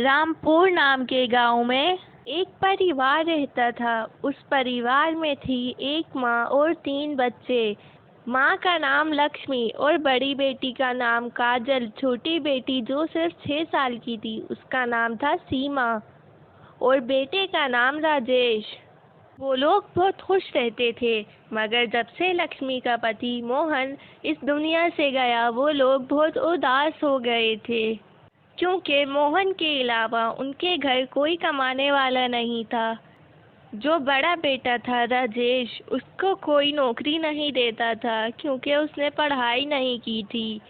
रामपुर नाम के गांव में एक परिवार रहता था। उस परिवार में थी एक माँ और 3 बच्चे। माँ का नाम लक्ष्मी और बड़ी बेटी का नाम काजल। छोटी बेटी जो सिर्फ 6 साल की थी उसका नाम था सीमा और बेटे का नाम राजेश। वो लोग बहुत खुश रहते थे, मगर जब से लक्ष्मी का पति मोहन इस दुनिया से गया वो लोग बहुत उदास हो गए थे, क्योंकि मोहन के अलावा उनके घर कोई कमाने वाला नहीं था। जो बड़ा बेटा था राजेश, उसको कोई नौकरी नहीं देता था क्योंकि उसने पढ़ाई नहीं की थी।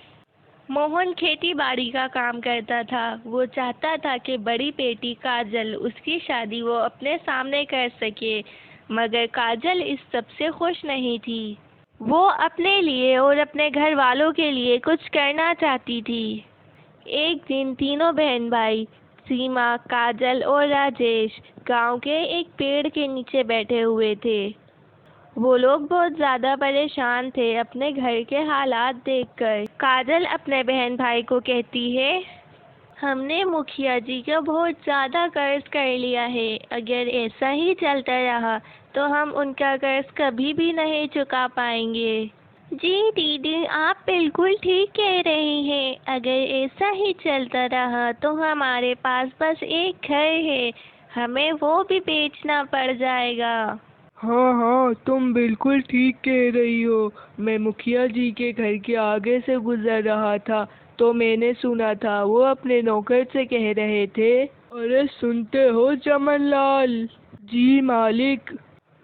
मोहन खेती बाड़ी का काम करता था। वो चाहता था कि बड़ी बेटी काजल, उसकी शादी वो अपने सामने कर सके, मगर काजल इस सब से खुश नहीं थी। वो अपने लिए और अपने घर वालों के लिए कुछ करना चाहती थी। एक दिन तीनों बहन भाई सीमा, काजल और राजेश गांव के एक पेड़ के नीचे बैठे हुए थे। वो लोग बहुत ज़्यादा परेशान थे अपने घर के हालात देखकर। काजल अपने बहन भाई को कहती है, हमने मुखिया जी का बहुत ज़्यादा कर्ज कर लिया है। अगर ऐसा ही चलता रहा तो हम उनका कर्ज कभी भी नहीं चुका पाएंगे। जी दीदी, आप बिल्कुल ठीक कह रही हैं। अगर ऐसा ही चलता रहा तो हमारे पास बस एक घर है, हमें वो भी बेचना पड़ जाएगा। हाँ हाँ, तुम बिल्कुल ठीक कह रही हो। मैं मुखिया जी के घर के आगे से गुजर रहा था तो मैंने सुना था वो अपने नौकर से कह रहे थे, अरे सुनते हो चमन लाल जी मालिक,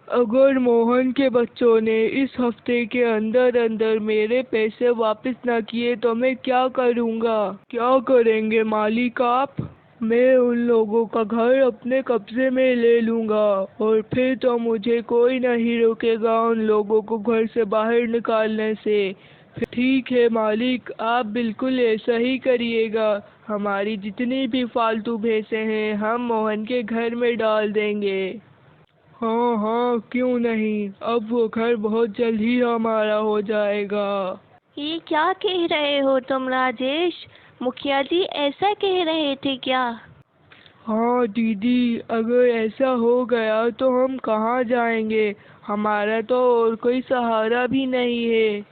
अगर मोहन के बच्चों ने इस हफ्ते के अंदर अंदर मेरे पैसे वापस ना किए तो मैं क्या करूँगा। क्या करेंगे मालिक आप? मैं उन लोगों का घर अपने कब्जे में ले लूँगा और फिर तो मुझे कोई नहीं रोकेगा उन लोगों को घर से बाहर निकालने से। ठीक है मालिक, आप बिल्कुल ऐसा ही करिएगा। हमारी जितनी भी फालतू भैंसें हैं हम मोहन के घर में डाल देंगे। हाँ हाँ, क्यों नहीं, अब वो घर बहुत जल्द ही हमारा हो जाएगा। ये क्या कह रहे हो तुम राजेश? मुखिया जी ऐसा कह रहे थे क्या? हाँ दीदी, अगर ऐसा हो गया तो हम कहाँ जाएंगे? हमारा तो और कोई सहारा भी नहीं है।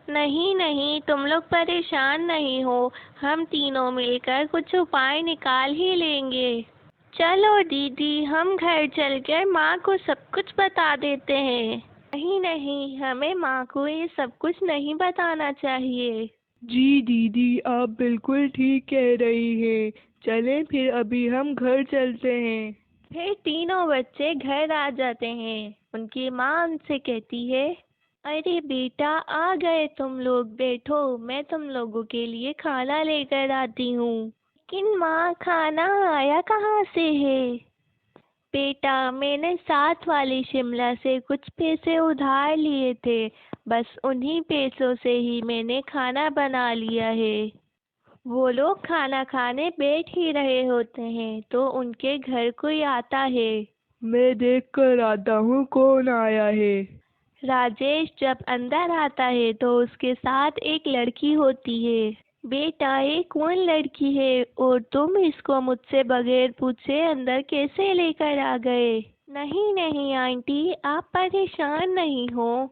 नहीं नहीं, तुम लोग परेशान नहीं हो, हम तीनों मिलकर कुछ उपाय निकाल ही लेंगे। चलो दीदी, हम घर चलकर माँ को सब कुछ बता देते हैं। नहीं नहीं, हमें माँ को ये सब कुछ नहीं बताना चाहिए। जी दीदी, आप बिल्कुल ठीक कह रही हैं। चलें फिर अभी हम घर चलते हैं। फिर तीनों बच्चे घर आ जाते हैं। उनकी माँ उनसे कहती है, अरे बेटा, आ गए तुम लोग, बैठो, मैं तुम लोगों के लिए खाना लेकर आती हूँ। लेकिन माँ, खाना आया कहाँ से है? बेटा, मैंने साथ वाली शिमला से कुछ पैसे उधार लिए थे, बस उन्हीं पैसों से ही मैंने खाना बना लिया है। वो लोग खाना खाने बैठ ही रहे होते हैं तो उनके घर कोई आता है। मैं देख कर आता हूँ कौन आया है। राजेश जब अंदर आता है तो उसके साथ एक लड़की होती है। बेटा, ये कौन लड़की है और तुम इसको मुझसे बगैर पूछे अंदर कैसे लेकर आ गए? नहीं नहीं आंटी, आप परेशान नहीं हो,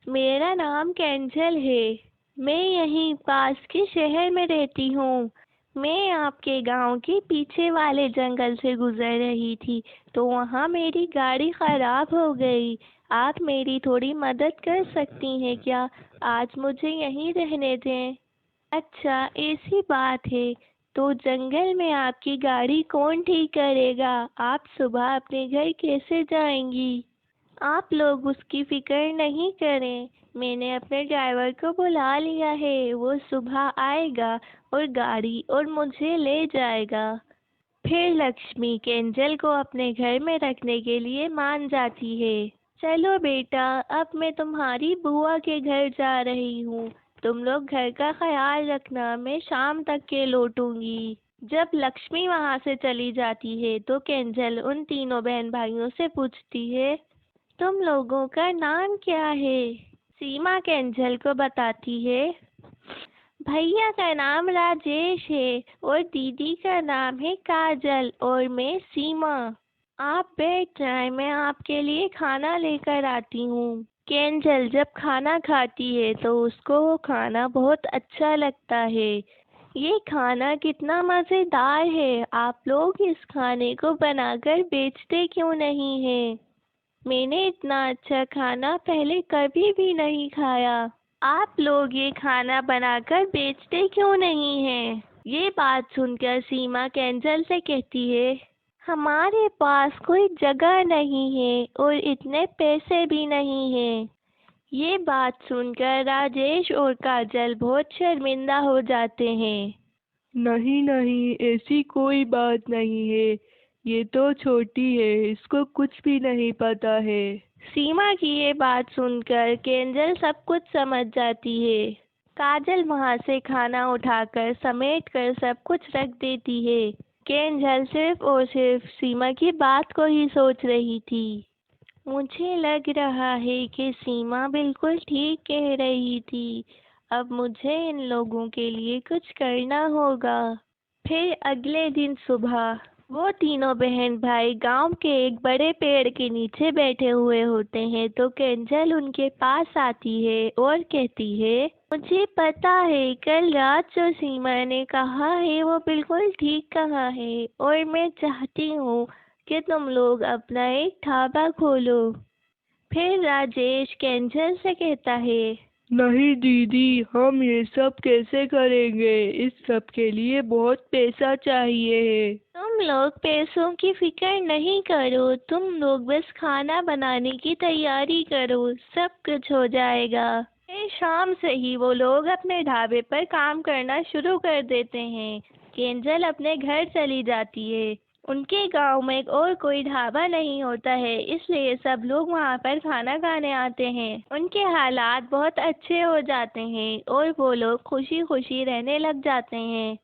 मेरा नाम कैंजल है। मैं यहीं पास के शहर में रहती हूँ। मैं आपके गांव के पीछे वाले जंगल से गुजर रही थी तो वहाँ मेरी गाड़ी खराब हो गई। आप मेरी थोड़ी मदद कर सकती हैं क्या? आज मुझे यहीं रहने दें। अच्छा, ऐसी बात है, तो जंगल में आपकी गाड़ी कौन ठीक करेगा? आप सुबह अपने घर कैसे जाएंगी? आप लोग उसकी फिक्र नहीं करें, मैंने अपने ड्राइवर को बुला लिया है, वो सुबह आएगा और गाड़ी और मुझे ले जाएगा। फिर लक्ष्मी केंजल को अपने घर में रखने के लिए मान जाती है। चलो बेटा, अब मैं तुम्हारी बुआ के घर जा रही हूँ, तुम लोग घर का ख्याल रखना, मैं शाम तक के लौटूंगी। जब लक्ष्मी वहाँ से चली जाती है तो केंजल उन तीनों बहन भाइयों से पूछती है, तुम लोगों का नाम क्या है? सीमा केंजल को बताती है, भैया का नाम राजेश है और दीदी का नाम है काजल और मैं सीमा। आप बैठ जाएं, मैं आपके लिए खाना लेकर आती हूँ। केंजल जब खाना खाती है तो उसको वो खाना बहुत अच्छा लगता है। ये खाना कितना मज़ेदार है, आप लोग इस खाने को बनाकर बेचते क्यों नहीं हैं? मैंने इतना अच्छा खाना पहले कभी भी नहीं खाया। आप लोग ये खाना बनाकर बेचते क्यों नहीं हैं? ये बात सुनकर सीमा केंजल से कहती है, हमारे पास कोई जगह नहीं है और इतने पैसे भी नहीं हैं। ये बात सुनकर राजेश और काजल बहुत शर्मिंदा हो जाते हैं। नहीं नहीं, ऐसी कोई बात नहीं है। ये तो छोटी है, इसको कुछ भी नहीं पता है। सीमा की ये बात सुनकर केंजल सब कुछ समझ जाती है। काजल वहां से खाना उठाकर समेट कर सब कुछ रख देती है। केंजल सिर्फ और सिर्फ सीमा की बात को ही सोच रही थी। मुझे लग रहा है कि सीमा बिल्कुल ठीक कह रही थी। अब मुझे इन लोगों के लिए कुछ करना होगा। फिर अगले दिन सुबह वो तीनों बहन भाई गांव के एक बड़े पेड़ के नीचे बैठे हुए होते हैं तो केंजल उनके पास आती है और कहती है, मुझे पता है कल रात जो सीमा ने कहा है वो बिल्कुल ठीक कहा है और मैं चाहती हूँ कि तुम लोग अपना एक ढाबा खोलो। फिर राजेश केंजल से कहता है, नहीं दीदी, हम ये सब कैसे करेंगे? इस सब के लिए बहुत पैसा चाहिए है। तुम लोग पैसों की फिक्र नहीं करो, तुम लोग बस खाना बनाने की तैयारी करो, सब कुछ हो जाएगा। फिर शाम से ही वो लोग अपने ढाबे पर काम करना शुरू कर देते हैं। केंजल अपने घर चली जाती है। उनके गांव में और कोई ढाबा नहीं होता है, इसलिए सब लोग वहां पर खाना खाने आते हैं। उनके हालात बहुत अच्छे हो जाते हैं और वो लोग खुशी खुशी रहने लग जाते हैं।